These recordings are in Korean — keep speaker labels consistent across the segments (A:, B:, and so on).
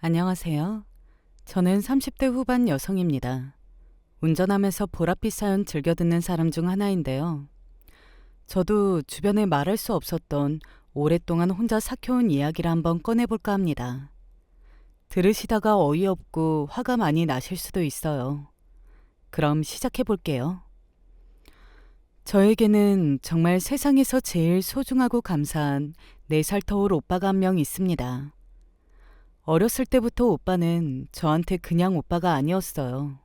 A: 안녕하세요. 저는 30대 후반 여성입니다. 운전하면서 보랏빛 사연 즐겨 듣는 사람 중 하나인데요. 저도 주변에 말할 수 없었던 오랫동안 혼자 삭혀온 이야기를 한번 꺼내볼까 합니다. 들으시다가 어이없고 화가 많이 나실 수도 있어요. 그럼 시작해 볼게요. 저에게는 정말 세상에서 제일 소중하고 감사한 4살 터울 오빠가 한 명 있습니다. 어렸을 때부터 오빠는 저한테 그냥 오빠가 아니었어요.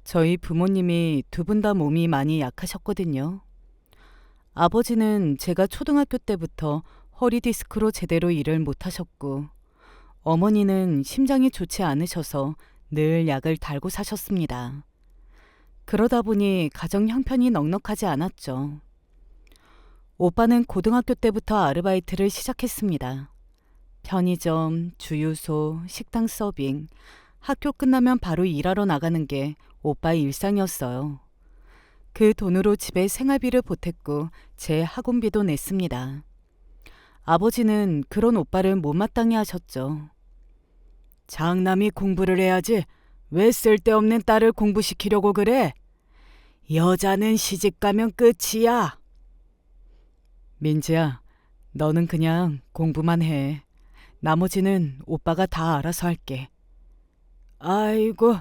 A: 저희 부모님이 두 분 다 몸이 많이 약하셨거든요. 아버지는 제가 초등학교 때부터 허리 디스크로 제대로 일을 못 하셨고, 어머니는 심장이 좋지 않으셔서 늘 약을 달고 사셨습니다. 그러다 보니 가정 형편이 넉넉하지 않았죠. 오빠는 고등학교 때부터 아르바이트를 시작했습니다. 편의점, 주유소, 식당 서빙, 학교 끝나면 바로 일하러 나가는 게 오빠의 일상이었어요. 그 돈으로 집에 생활비를 보탰고 제 학원비도 냈습니다. 아버지는 그런 오빠를 못마땅해 하셨죠. 장남이 공부를 해야지 왜 쓸데없는 딸을 공부시키려고 그래? 여자는 시집 가면 끝이야. 민지야, 너는 그냥 공부만 해. 나머지는 오빠가 다 알아서 할게. 아이고.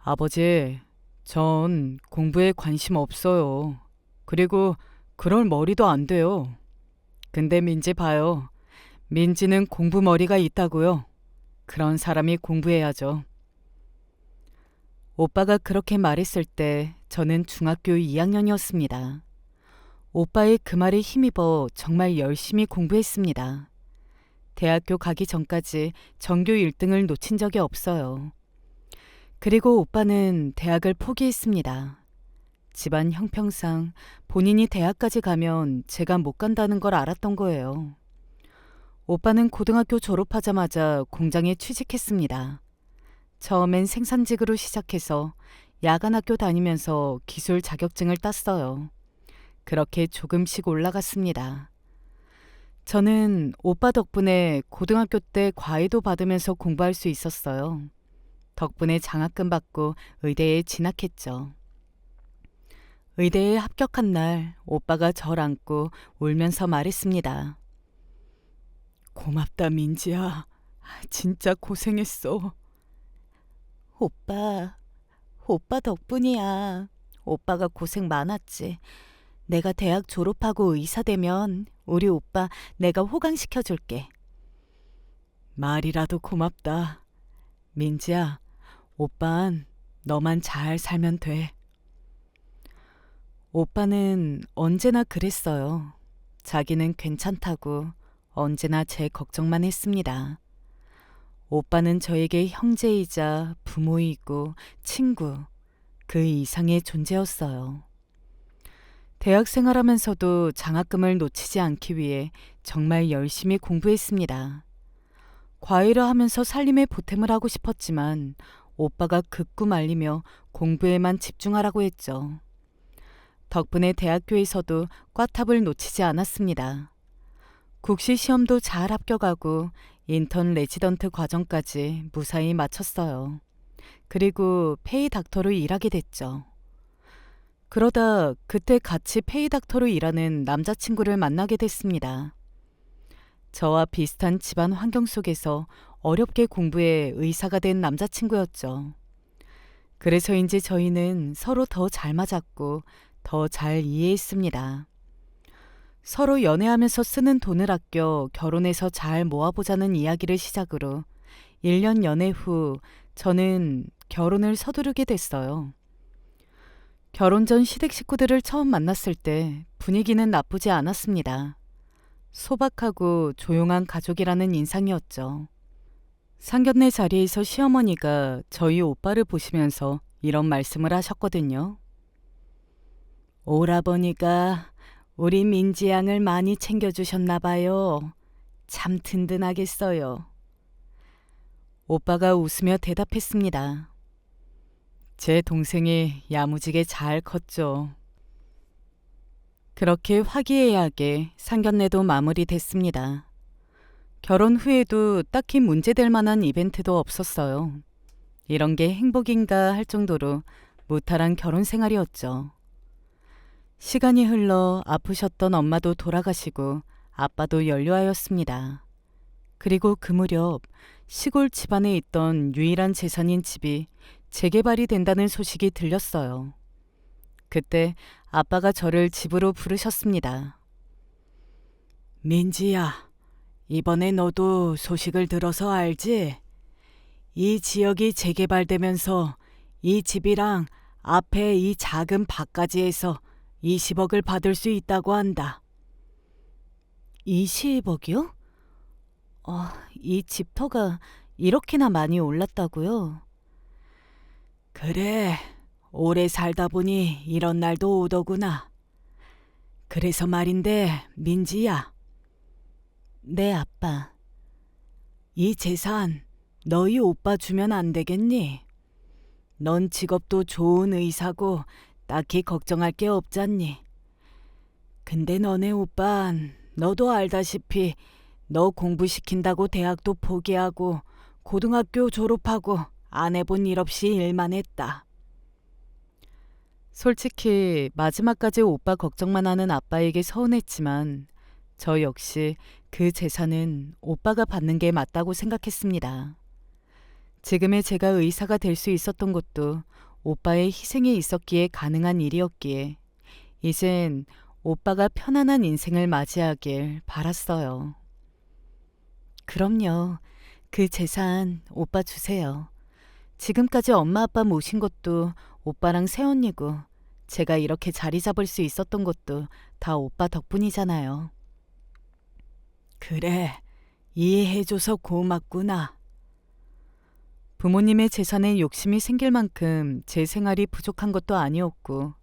A: 아버지, 전 공부에 관심 없어요. 그리고 그럴 머리도 안 돼요. 근데 민지 봐요. 민지는 공부 머리가 있다고요. 그런 사람이 공부해야죠. 오빠가 그렇게 말했을 때 저는 중학교 2학년이었습니다. 오빠의 그 말에 힘입어 정말 열심히 공부했습니다. 대학교 가기 전까지 전교 1등을 놓친 적이 없어요. 그리고 오빠는 대학을 포기했습니다. 집안 형평상 본인이 대학까지 가면 제가 못 간다는 걸 알았던 거예요. 오빠는 고등학교 졸업하자마자 공장에 취직했습니다. 처음엔 생산직으로 시작해서 야간 학교 다니면서 기술 자격증을 땄어요. 그렇게 조금씩 올라갔습니다. 저는 오빠 덕분에 고등학교 때 과외도 받으면서 공부할 수 있었어요. 덕분에 장학금 받고 의대에 진학했죠. 의대에 합격한 날 오빠가 절 안고 울면서 말했습니다. 고맙다 민지야. 진짜 고생했어. 오빠 덕분이야. 오빠가 고생 많았지. 내가 대학 졸업하고 의사 되면 우리 오빠 내가 호강시켜줄게. 말이라도 고맙다. 민지야, 오빤 너만 잘 살면 돼. 오빠는 언제나 그랬어요. 자기는 괜찮다고 언제나 제 걱정만 했습니다. 오빠는 저에게 형제이자 부모이고 친구, 그 이상의 존재였어요. 대학 생활하면서도 장학금을 놓치지 않기 위해 정말 열심히 공부했습니다. 과외를 하면서 살림에 보탬을 하고 싶었지만 오빠가 극구 말리며 공부에만 집중하라고 했죠. 덕분에 대학교에서도 꽈탑을 놓치지 않았습니다. 국시 시험도 잘 합격하고 인턴 레지던트 과정까지 무사히 마쳤어요. 그리고 페이 닥터로 일하게 됐죠. 그러다 그때 같이 페이 닥터로 일하는 남자친구를 만나게 됐습니다. 저와 비슷한 집안 환경 속에서 어렵게 공부해 의사가 된 남자친구였죠. 그래서인지 저희는 서로 더 잘 맞았고 더 잘 이해했습니다. 서로 연애하면서 쓰는 돈을 아껴 결혼해서 잘 모아보자는 이야기를 시작으로 1년 연애 후 저는 결혼을 서두르게 됐어요. 결혼 전 시댁 식구들을 처음 만났을 때 분위기는 나쁘지 않았습니다. 소박하고 조용한 가족이라는 인상이었죠. 상견례 자리에서 시어머니가 저희 오빠를 보시면서 이런 말씀을 하셨거든요. 오라버니가 우리 민지 양을 많이 챙겨주셨나 봐요. 참 든든하겠어요. 오빠가 웃으며 대답했습니다. 제 동생이 야무지게 잘 컸죠. 그렇게 화기애애하게 상견례도 마무리됐습니다. 결혼 후에도 딱히 문제될 만한 이벤트도 없었어요. 이런 게 행복인가 할 정도로 무탈한 결혼 생활이었죠. 시간이 흘러 아프셨던 엄마도 돌아가시고 아빠도 연료하였습니다. 그리고 그 무렵 시골 집안에 있던 유일한 재산인 집이 재개발이 된다는 소식이 들렸어요. 그때 아빠가 저를 집으로 부르셨습니다. 민지야, 이번에 너도 소식을 들어서 알지? 이 지역이 재개발되면서 이 집이랑 앞에 이 작은 밭까지 해서 20억을 받을 수 있다고 한다. 20억이요? 이 집터가 이렇게나 많이 올랐다고요? 그래, 오래 살다 보니 이런 날도 오더구나. 그래서 말인데, 민지야. 네, 아빠. 이 재산 너희 오빠 주면 안 되겠니? 넌 직업도 좋은 의사고 딱히 걱정할 게 없잖니. 근데 너네 오빤 너도 알다시피 너 공부시킨다고 대학도 포기하고 고등학교 졸업하고 안 해본 일 없이 일만 했다. 솔직히 마지막까지 오빠 걱정만 하는 아빠에게 서운했지만 저 역시 그 재산은 오빠가 받는 게 맞다고 생각했습니다. 지금의 제가 의사가 될 수 있었던 것도 오빠의 희생이 있었기에 가능한 일이었기에 이젠 오빠가 편안한 인생을 맞이하길 바랐어요. 그럼요. 그 재산 오빠 주세요. 지금까지 엄마 아빠 모신 것도 오빠랑 새언니고 제가 이렇게 자리 잡을 수 있었던 것도 다 오빠 덕분이잖아요. 그래, 이해해줘서 고맙구나. 부모님의 재산에 욕심이 생길 만큼 제 생활이 부족한 것도 아니었고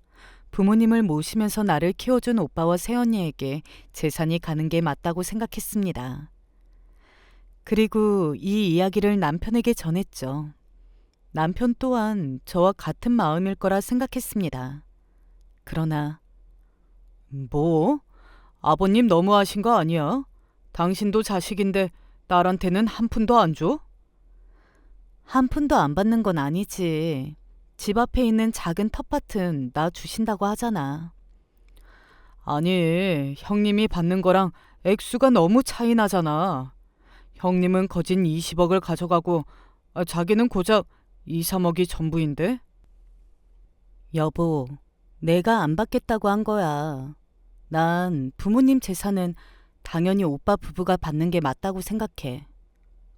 A: 부모님을 모시면서 나를 키워준 오빠와 새언니에게 재산이 가는 게 맞다고 생각했습니다. 그리고 이 이야기를 남편에게 전했죠. 남편 또한 저와 같은 마음일 거라 생각했습니다. 그러나 뭐? 아버님 너무하신 거 아니야? 당신도 자식인데 딸한테는 한 푼도 안 줘? 한 푼도 안 받는 건 아니지. 집 앞에 있는 작은 텃밭은 나 주신다고 하잖아. 아니, 형님이 받는 거랑 액수가 너무 차이 나잖아. 형님은 거진 20억을 가져가고 자기는 고작 2, 3억이 전부인데? 여보, 내가 안 받겠다고 한 거야. 난 부모님 재산은 당연히 오빠 부부가 받는 게 맞다고 생각해.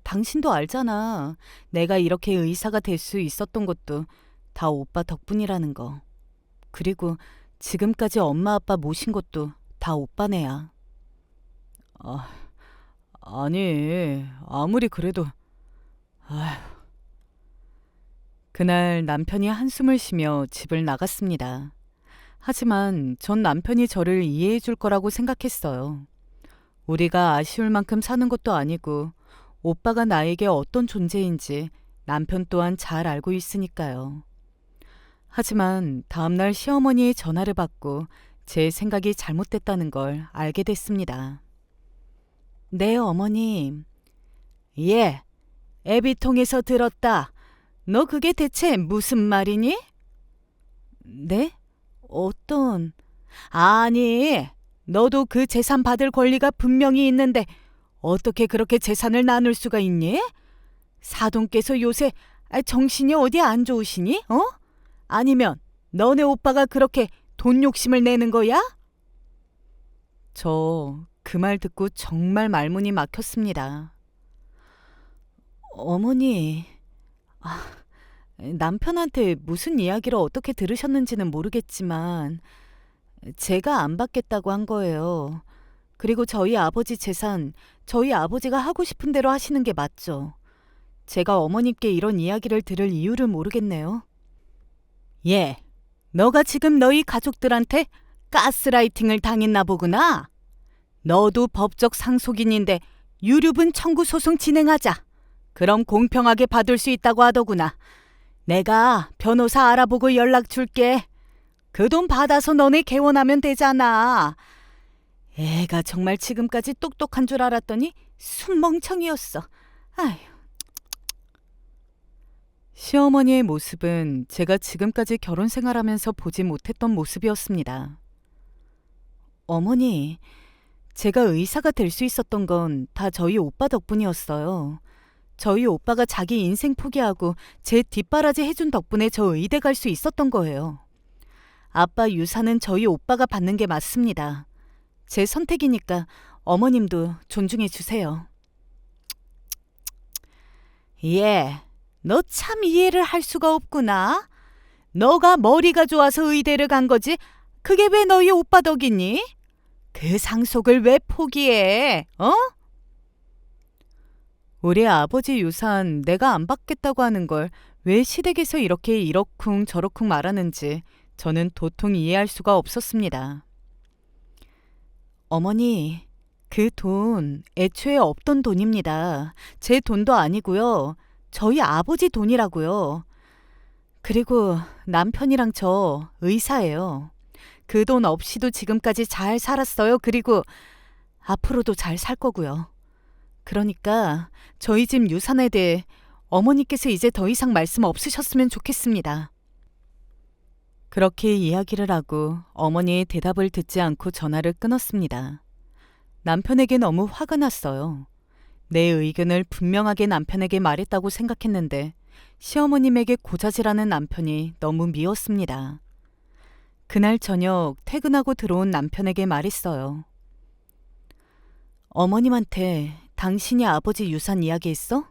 A: 당신도 알잖아. 내가 이렇게 의사가 될 수 있었던 것도 다 오빠 덕분이라는 거. 그리고 지금까지 엄마 아빠 모신 것도 다 오빠네야. 아니, 아무리 그래도... 아휴. 그날 남편이 한숨을 쉬며 집을 나갔습니다. 하지만 전 남편이 저를 이해해 줄 거라고 생각했어요. 우리가 아쉬울 만큼 사는 것도 아니고 오빠가 나에게 어떤 존재인지 남편 또한 잘 알고 있으니까요. 하지만 다음날 시어머니의 전화를 받고 제 생각이 잘못됐다는 걸 알게 됐습니다. 네, 어머님. 예, 애비통에서 들었다. 너 그게 대체 무슨 말이니? 네? 어떤... 아니, 너도 그 재산 받을 권리가 분명히 있는데 어떻게 그렇게 재산을 나눌 수가 있니? 사돈께서 요새 정신이 어디 안 좋으시니? 아니면 너네 오빠가 그렇게 돈 욕심을 내는 거야? 저 그 말 듣고 정말 말문이 막혔습니다. 어머니, 남편한테 무슨 이야기를 어떻게 들으셨는지는 모르겠지만 제가 안 받겠다고 한 거예요. 그리고 저희 아버지 재산, 저희 아버지가 하고 싶은 대로 하시는 게 맞죠. 제가 어머님께 이런 이야기를 들을 이유를 모르겠네요. 예, 너가 지금 너희 가족들한테 가스라이팅을 당했나 보구나. 너도 법적 상속인인데 유류분 청구 소송 진행하자. 그럼 공평하게 받을 수 있다고 하더구나. 내가 변호사 알아보고 연락 줄게. 그 돈 받아서 너네 개원하면 되잖아. 애가 정말 지금까지 똑똑한 줄 알았더니 순멍청이었어. 아휴. 시어머니의 모습은 제가 지금까지 결혼 생활하면서 보지 못했던 모습이었습니다. 어머니, 제가 의사가 될 수 있었던 건 다 저희 오빠 덕분이었어요. 저희 오빠가 자기 인생 포기하고 제 뒷바라지 해준 덕분에 저 의대 갈 수 있었던 거예요. 아빠 유산은 저희 오빠가 받는 게 맞습니다. 제 선택이니까 어머님도 존중해 주세요. 예, 너 참 이해를 할 수가 없구나. 너가 머리가 좋아서 의대를 간 거지 그게 왜 너희 오빠 덕이니? 그 상속을 왜 포기해? 어? 우리 아버지 유산 내가 안 받겠다고 하는 걸 왜 시댁에서 이렇게 이러쿵 저러쿵 말하는지 저는 도통 이해할 수가 없었습니다. 어머니, 그 돈 애초에 없던 돈입니다. 제 돈도 아니고요. 저희 아버지 돈이라고요. 그리고 남편이랑 저 의사예요. 그 돈 없이도 지금까지 잘 살았어요. 그리고 앞으로도 잘 살 거고요. 그러니까 저희 집 유산에 대해 어머니께서 이제 더 이상 말씀 없으셨으면 좋겠습니다. 그렇게 이야기를 하고 어머니의 대답을 듣지 않고 전화를 끊었습니다. 남편에게 너무 화가 났어요. 내 의견을 분명하게 남편에게 말했다고 생각했는데 시어머님에게 고자질하는 남편이 너무 미웠습니다. 그날 저녁 퇴근하고 들어온 남편에게 말했어요. 어머님한테 당신이 아버지 유산 이야기했어?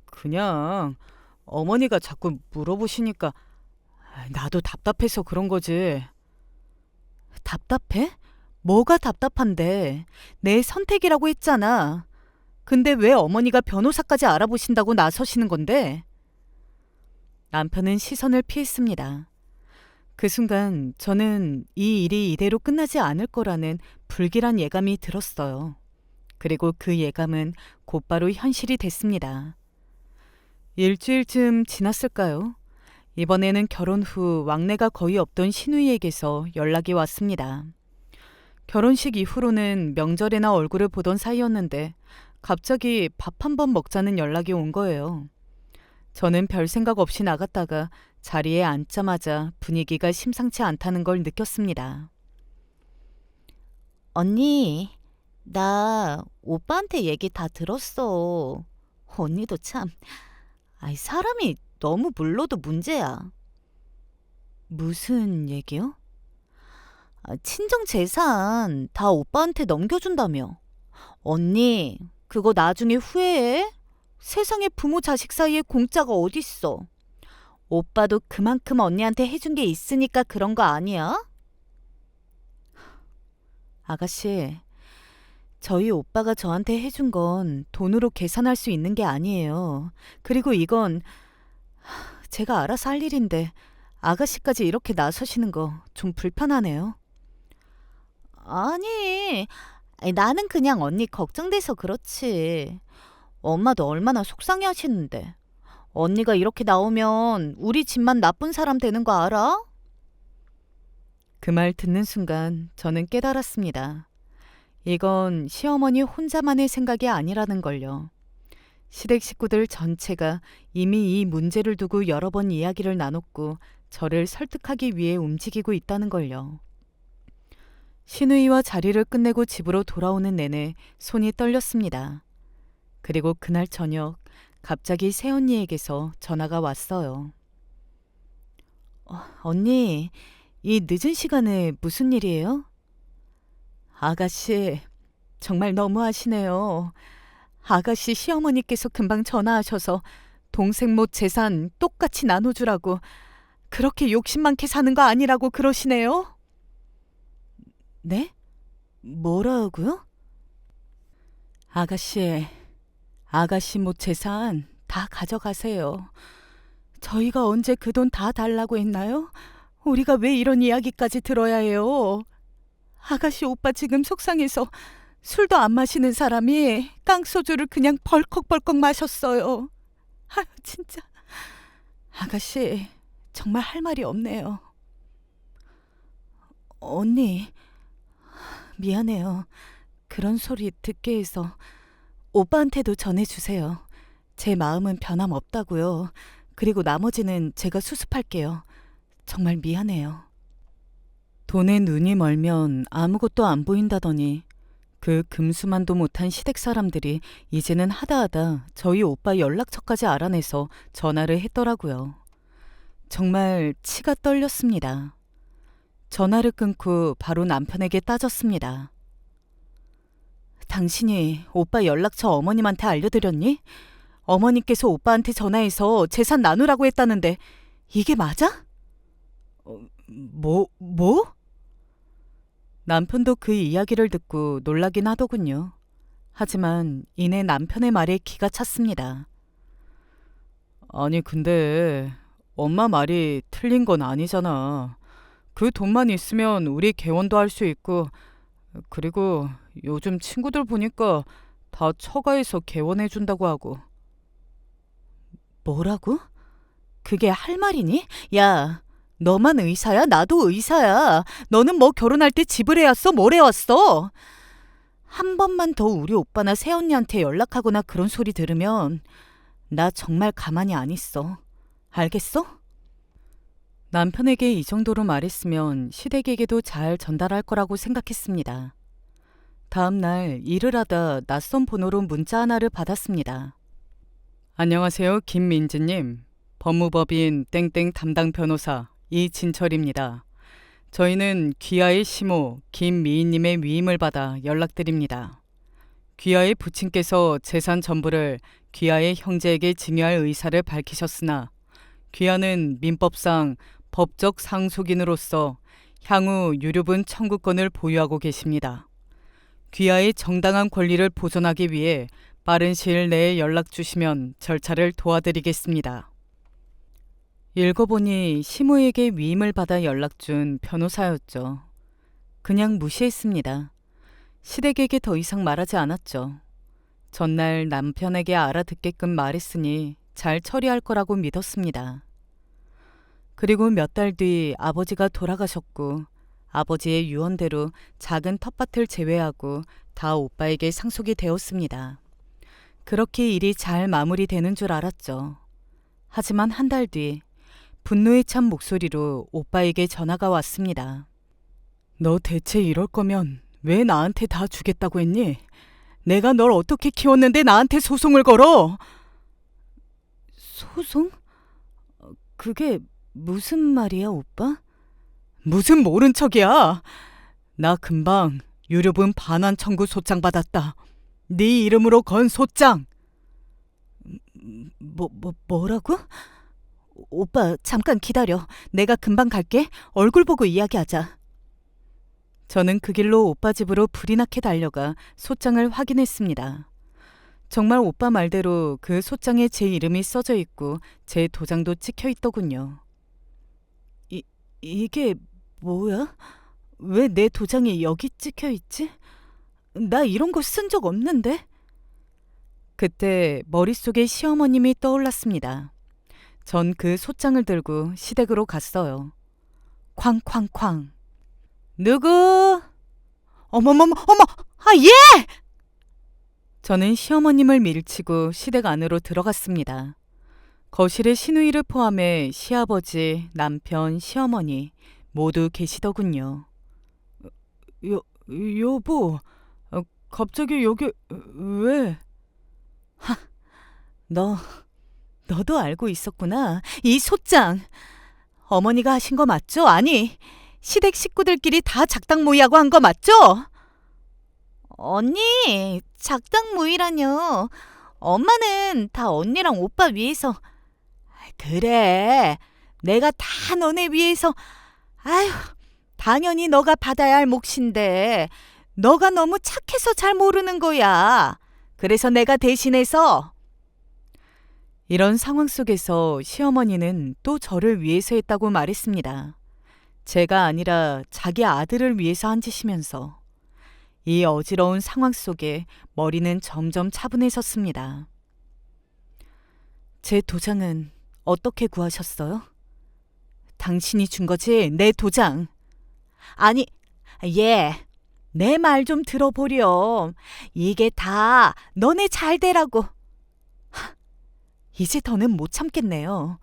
A: 그냥 어머니가 자꾸 물어보시니까 나도 답답해서 그런 거지. 답답해? 뭐가 답답한데? 내 선택이라고 했잖아. 근데 왜 어머니가 변호사까지 알아보신다고 나서시는 건데? 남편은 시선을 피했습니다. 그 순간 저는 이 일이 이대로 끝나지 않을 거라는 불길한 예감이 들었어요. 그리고 그 예감은 곧바로 현실이 됐습니다. 일주일쯤 지났을까요? 이번에는 결혼 후 왕래가 거의 없던 시누이에게서 연락이 왔습니다. 결혼식 이후로는 명절에나 얼굴을 보던 사이였는데 갑자기 밥 한 번 먹자는 연락이 온 거예요. 저는 별 생각 없이 나갔다가 자리에 앉자마자 분위기가 심상치 않다는 걸 느꼈습니다. 언니, 나 오빠한테 얘기 다 들었어. 언니도 참, 사람이 너무 물러도 문제야. 무슨 얘기요? 친정 재산 다 오빠한테 넘겨준다며. 언니, 그거 나중에 후회해? 세상에 부모 자식 사이에 공짜가 어딨어. 오빠도 그만큼 언니한테 해준 게 있으니까 그런 거 아니야? 아가씨, 저희 오빠가 저한테 해준 건 돈으로 계산할 수 있는 게 아니에요. 그리고 이건 제가 알아서 할 일인데 아가씨까지 이렇게 나서시는 거 좀 불편하네요. 아니, 나는 그냥 언니 걱정돼서 그렇지. 엄마도 얼마나 속상해 하시는데. 언니가 이렇게 나오면 우리 집만 나쁜 사람 되는 거 알아? 그 말 듣는 순간 저는 깨달았습니다. 이건 시어머니 혼자만의 생각이 아니라는 걸요. 시댁 식구들 전체가 이미 이 문제를 두고 여러 번 이야기를 나눴고 저를 설득하기 위해 움직이고 있다는 걸요. 시누이와 자리를 끝내고 집으로 돌아오는 내내 손이 떨렸습니다. 그리고 그날 저녁 갑자기 새언니에게서 전화가 왔어요. 언니, 이 늦은 시간에 무슨 일이에요? 아가씨, 정말 너무하시네요. 아가씨 시어머니께서 금방 전화하셔서 동생 못 재산 똑같이 나눠주라고 그렇게 욕심 많게 사는 거 아니라고 그러시네요. 네? 뭐라고요? 아가씨 못 재산 다 가져가세요. 저희가 언제 그 돈 다 달라고 했나요? 우리가 왜 이런 이야기까지 들어야 해요? 아가씨 오빠 지금 속상해서 술도 안 마시는 사람이 깡소주를 그냥 벌컥벌컥 마셨어요. 아유 진짜. 아가씨 정말 할 말이 없네요. 언니 미안해요. 그런 소리 듣게 해서 오빠한테도 전해주세요. 제 마음은 변함없다고요. 그리고 나머지는 제가 수습할게요. 정말 미안해요. 돈에 눈이 멀면 아무것도 안 보인다더니 그 금수만도 못한 시댁 사람들이 이제는 하다하다 저희 오빠 연락처까지 알아내서 전화를 했더라고요. 정말 치가 떨렸습니다. 전화를 끊고 바로 남편에게 따졌습니다. 당신이 오빠 연락처 어머님한테 알려드렸니? 어머니께서 오빠한테 전화해서 재산 나누라고 했다는데 이게 맞아? 뭐? 남편도 그 이야기를 듣고 놀라긴 하더군요. 하지만 이내 남편의 말에 기가 찼습니다. 아니 근데 엄마 말이 틀린 건 아니잖아. 그 돈만 있으면 우리 개원도 할 수 있고, 그리고 요즘 친구들 보니까 다 처가에서 개원해준다고 하고. 뭐라고? 그게 할 말이니? 야, 너만 의사야? 나도 의사야. 너는 뭐 결혼할 때 집을 해왔어? 뭘 해왔어? 한 번만 더 우리 오빠나 새언니한테 연락하거나 그런 소리 들으면 나 정말 가만히 안 있어. 알겠어? 남편에게 이 정도로 말했으면 시댁에게도 잘 전달할 거라고 생각했습니다. 다음 날 일을 하다 낯선 번호로 문자 하나를 받았습니다. 안녕하세요, 김민지님. 법무법인 땡땡 담당 변호사 이진철입니다. 저희는 귀하의 시모 김미희님의 위임을 받아 연락드립니다. 귀하의 부친께서 재산 전부를 귀하의 형제에게 증여할 의사를 밝히셨으나 귀하는 민법상 법적 상속인으로서 향후 유류분 청구권을 보유하고 계십니다. 귀하의 정당한 권리를 보존하기 위해 빠른 시일 내에 연락 주시면 절차를 도와드리겠습니다. 읽어보니 시모에게 위임을 받아 연락 준 변호사였죠. 그냥 무시했습니다. 시댁에게 더 이상 말하지 않았죠. 전날 남편에게 알아듣게끔 말했으니 잘 처리할 거라고 믿었습니다. 그리고 몇 달 뒤 아버지가 돌아가셨고 아버지의 유언대로 작은 텃밭을 제외하고 다 오빠에게 상속이 되었습니다. 그렇게 일이 잘 마무리되는 줄 알았죠. 하지만 한 달 뒤 분노에 찬 목소리로 오빠에게 전화가 왔습니다. 너 대체 이럴 거면 왜 나한테 다 주겠다고 했니? 내가 널 어떻게 키웠는데 나한테 소송을 걸어? 소송? 그게 무슨 말이야, 오빠? 무슨 모른 척이야. 나 금방 유류분 반환 청구 소장 받았다. 네 이름으로 건 소장. 뭐라고? 오빠 잠깐 기다려. 내가 금방 갈게. 얼굴 보고 이야기하자. 저는 그 길로 오빠 집으로 불이 나게 달려가 소장을 확인했습니다. 정말 오빠 말대로 그 소장에 제 이름이 써져 있고 제 도장도 찍혀 있더군요. 이게 뭐야? 왜 내 도장이 여기 찍혀 있지? 나 이런 거 쓴 적 없는데? 그때 머릿속에 시어머님이 떠올랐습니다. 전 그 소장을 들고 시댁으로 갔어요. 쾅쾅쾅. 누구? 어머! 예! 저는 시어머님을 밀치고 시댁 안으로 들어갔습니다. 거실에 시누이를 포함해 시아버지, 남편, 시어머니 모두 계시더군요. 여보, 갑자기 여기 왜? 너도 알고 있었구나. 이 소장. 어머니가 하신 거 맞죠? 아니, 시댁 식구들끼리 다 작당 모의하고 한 거 맞죠? 언니, 작당 모의라뇨. 엄마는 다 언니랑 오빠 위해서. 그래, 내가 다 너네 위해서. 아휴, 당연히 너가 받아야 할 몫인데 너가 너무 착해서 잘 모르는 거야. 그래서 내가 대신해서. 이런 상황 속에서 시어머니는 또 저를 위해서 했다고 말했습니다. 제가 아니라 자기 아들을 위해서 한 짓이면서. 이 어지러운 상황 속에 머리는 점점 차분해졌습니다. 제 도장은 어떻게 구하셨어요? 당신이 준 거지, 내 도장. 아니, 예. 내 말 좀 들어보렴. 이게 다 너네 잘 되라고. 이제 더는 못 참겠네요.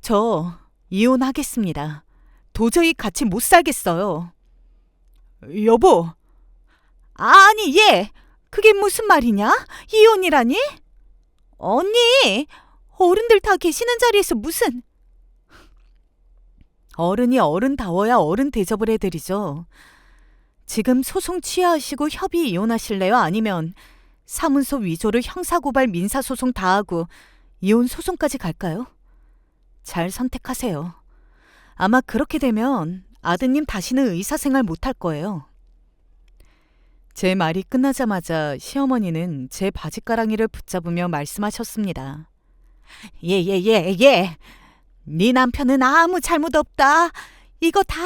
A: 저 이혼하겠습니다. 도저히 같이 못 살겠어요. 여보. 아니, 얘. 그게 무슨 말이냐? 이혼이라니? 언니, 어른들 다 계시는 자리에서 무슨... 어른이 어른다워야 어른 대접을 해드리죠. 지금 소송 취하하시고 협의 이혼하실래요? 아니면 사문서 위조로 형사고발 민사소송 다 하고 이혼 소송까지 갈까요? 잘 선택하세요. 아마 그렇게 되면 아드님 다시는 의사생활 못할 거예요. 제 말이 끝나자마자 시어머니는 제 바지가랑이를 붙잡으며 말씀하셨습니다. 예. 네 남편은 아무 잘못 없다. 이거 다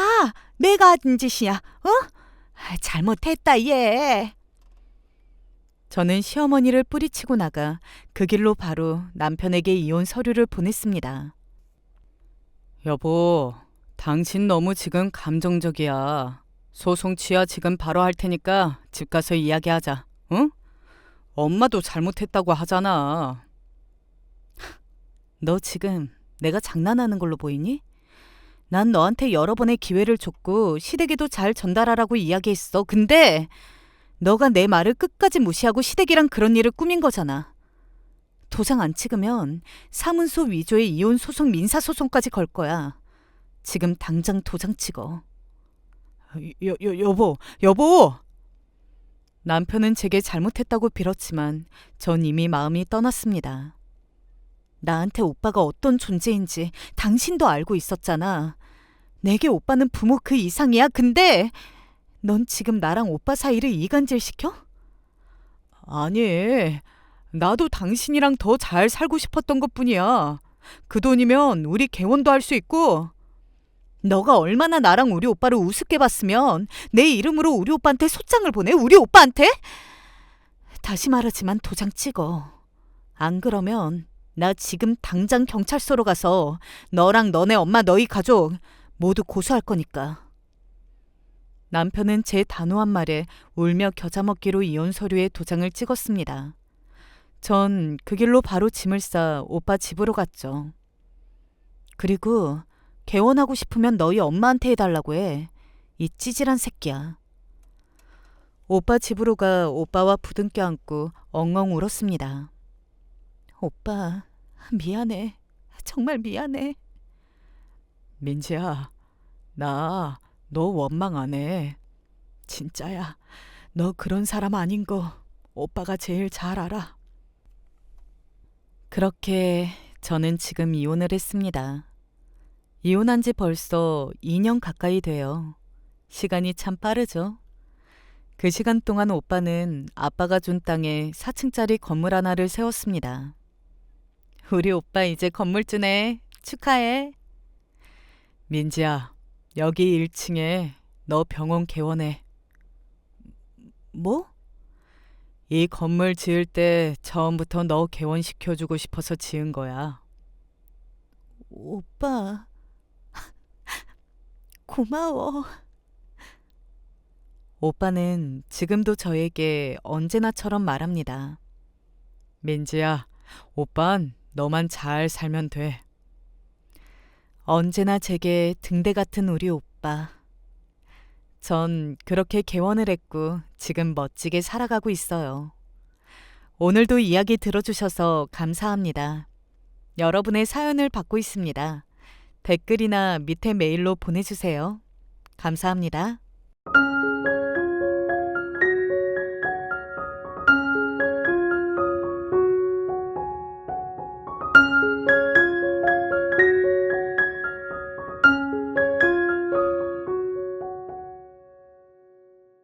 A: 내가 한 짓이야. 어? 잘못했다 얘. 저는 시어머니를 뿌리치고 나가 그 길로 바로 남편에게 이혼 서류를 보냈습니다. 여보, 당신 너무 지금 감정적이야. 소송 취하 지금 바로 할 테니까 집 가서 이야기하자. 응? 엄마도 잘못했다고 하잖아. 너 지금 내가 장난하는 걸로 보이니? 난 너한테 여러 번의 기회를 줬고 시댁에도 잘 전달하라고 이야기했어. 근데 너가 내 말을 끝까지 무시하고 시댁이랑 그런 일을 꾸민 거잖아. 도장 안 찍으면 사문서 위조의 이혼 소송 민사소송까지 걸 거야. 지금 당장 도장 찍어. 여보. 남편은 제게 잘못했다고 빌었지만 전 이미 마음이 떠났습니다. 나한테 오빠가 어떤 존재인지 당신도 알고 있었잖아. 내게 오빠는 부모 그 이상이야. 근데 넌 지금 나랑 오빠 사이를 이간질시켜? 아니, 나도 당신이랑 더 잘 살고 싶었던 것뿐이야. 그 돈이면 우리 개원도 할 수 있고. 너가 얼마나 나랑 우리 오빠를 우습게 봤으면 내 이름으로 우리 오빠한테 소장을 보내? 우리 오빠한테? 다시 말하지만 도장 찍어. 안 그러면 나 지금 당장 경찰서로 가서 너랑 너네 엄마 너희 가족 모두 고소할 거니까. 남편은 제 단호한 말에 울며 겨자 먹기로 이혼 서류에 도장을 찍었습니다. 전 그 길로 바로 짐을 싸 오빠 집으로 갔죠. 그리고 개원하고 싶으면 너희 엄마한테 해달라고 해. 이 찌질한 새끼야. 오빠 집으로 가 오빠와 부둥켜 안고 엉엉 울었습니다. 오빠, 미안해. 정말 미안해. 민지야, 나 너 원망 안 해. 진짜야. 너 그런 사람 아닌 거 오빠가 제일 잘 알아. 그렇게 저는 지금 이혼을 했습니다. 이혼한 지 벌써 2년 가까이 돼요. 시간이 참 빠르죠. 그 시간 동안 오빠는 아빠가 준 땅에 4층짜리 건물 하나를 세웠습니다. 우리 오빠 이제 건물주네. 축하해. 민지야, 여기 1층에 너 병원 개원해. 뭐? 이 건물 지을 때 처음부터 너 개원시켜주고 싶어서 지은 거야. 오빠, 고마워. 오빠는 지금도 저에게 언제나처럼 말합니다. 민지야, 오빤 너만 잘 살면 돼. 언제나 제게 등대 같은 우리 오빠. 전 그렇게 개원을 했고 지금 멋지게 살아가고 있어요. 오늘도 이야기 들어주셔서 감사합니다. 여러분의 사연을 받고 있습니다. 댓글이나 밑에 메일로 보내주세요. 감사합니다.